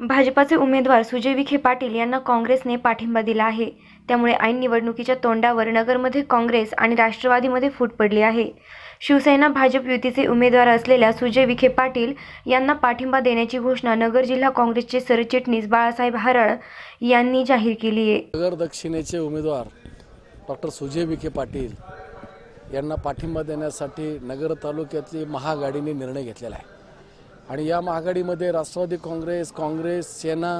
भाजपाचे उमेदवार सुजय विखे पाटील यांना काँग्रेसने पाठिंबा दिला आहे। त्यामुळे ऐन निवडणुकीच्या तोंडावर नगरमध्ये काँग्रेस आणि राष्ट्रवादीमध्ये फूट पडली आहे। शिवसेना भाजप युतीचे उमेदवार असलेल्या सुजय विखे पाटील यांना पाठिंबा देण्याची घोषणा नगर जिल्हा काँग्रेसचे सरचिटणीस बाळासाहेब हराळ यांनी जाहीर केली आहे। नगर दक्षिणेचे उमेदवार डॉक्टर सुजय विखे पाटील यांना पाठिंबा देण्यासाठी नगर तालुक्यातली महाआघाडीने निर्णय घेतलेला आहे आणि या महाआघाडीमध्ये राष्ट्रवादी काँग्रेस सेना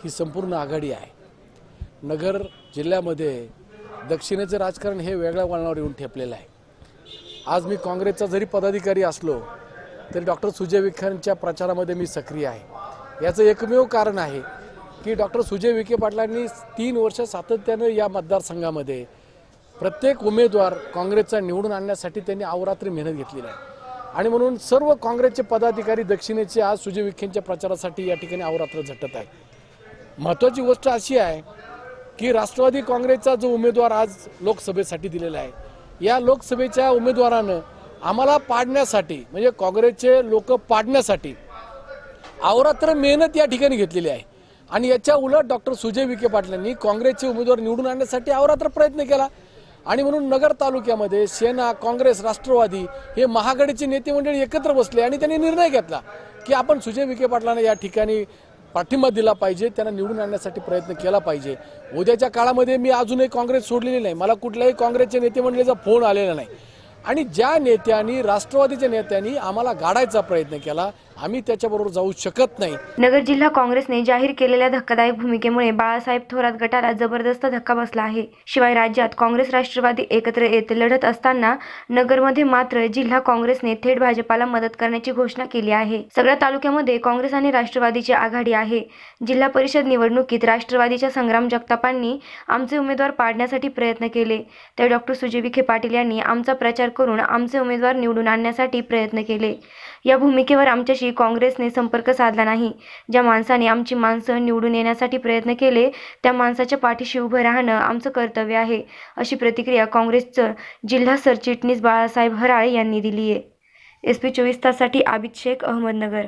ही संपूर्ण आघाडी आहे। नगर जिल्ह्यामध्ये दक्षिणेचे राजकारण हे वेगळ्या वळणावर येऊन ठेपलेलं आहे। आज मी काँग्रेसचा जरी पदाधिकारी असलो तरी डॉक्टर सुजय विखेंच्या प्रचारामध्ये मी सक्रिय आहे। याचं एकमेव कारण आहे की डॉक्टर सुजय विखे पाटलांनी 3 वर्ष सातत्याने या मतदारसंघामध्ये प्रत्येक उमेदवार काँग्रेसचा निवडून आणण्यासाठी त्यांनी अहोरात्र मेहनत घेतलेली आहे आणि म्हणून सर्व काँग्रेसचे पदाधिकारी दक्षिणेचे आज सुजय विखेंच्या प्रचारासाठी या ठिकाणी अहोरात्र झटत आहेत। महत्त्वाची गोष्ट अशी आहे की राष्ट्रवादी काँग्रेसचा जो उमेदवार आज लोकसभेसाठी दिलेला आहे, या लोकसभेच्या उमेदवारानं आम्हाला पाडण्यासाठी म्हणजे काँग्रेसचे लोक पाडण्यासाठी अहोरात्र मेहनत या ठिकाणी घेतलेली आहे आणि याच्या उलट डॉक्टर सुजय विखे पाटलांनी काँग्रेसचे उमेदवार निवडून आणण्यासाठी अहोरात्र प्रयत्न केला आणि म्हणून नगर तालुक्यामध्ये सेना, काँग्रेस, राष्ट्रवादी हे महाआघाडीचे नेते मंडळी एकत्र बसले आणि त्यांनी निर्णय घेतला की आपण सुजय विखे पाटलांना या ठिकाणी पाठिंबा दिला पाहिजे, त्यांना निवडून आणण्यासाठी प्रयत्न केला पाहिजे। उद्याच्या काळामध्ये मी अजूनही काँग्रेस सोडलेली नाही, मला कुठल्याही काँग्रेसच्या नेते मंडळीचा फोन आलेला नाही आणि ज्या नेत्यांनी राष्ट्रवादीच्या नेत्यांनी आम्हाला गाडायचा प्रयत्न केला आम्ही त्याच्याबरोबर जाऊ शकत नाही। नगर जिल्हा काँग्रेसने जाहीर केलेल्या धक्कादायक भूमिकेमुळे बाळासाहेब थोरात गटाला जबरदस्त धक्का बसला आहे। शिवाय राज्यात काँग्रेस राष्ट्रवादी एकत्र येत लढत असताना नगरमध्ये मात्र जिल्हा काँग्रेसने थेट भाजपाला मदत करण्याची घोषणा केली आहे। सगळ्या तालुक्यामध्ये काँग्रेस आणि राष्ट्रवादीची आघाडी आहे। जिल्हा परिषद निवडणुकीत राष्ट्रवादीच्या संग्राम जगतापांनी आमचे उमेदवार पाडण्यासाठी प्रयत्न केले, तर डॉक्टर सुजय विखे पाटील यांनी आमचा प्रचार करून आमचे उमेदवार निवडून आणण्यासाठी प्रयत्न केले। या भूमिकेवर आमच्याशी काँग्रेसने संपर्क साधला नाही। ज्या माणसाने आमची माणसं निवडून येण्यासाठी प्रयत्न केले त्या माणसाच्या पाठीशी उभं राहणं आमचं कर्तव्य आहे, अशी प्रतिक्रिया काँग्रेसचं जिल्हा सरचिटणीस बाळासाहेब हराळ यांनी दिली आहे। SP 24 ताससाठी आबिद शेख, अहमदनगर।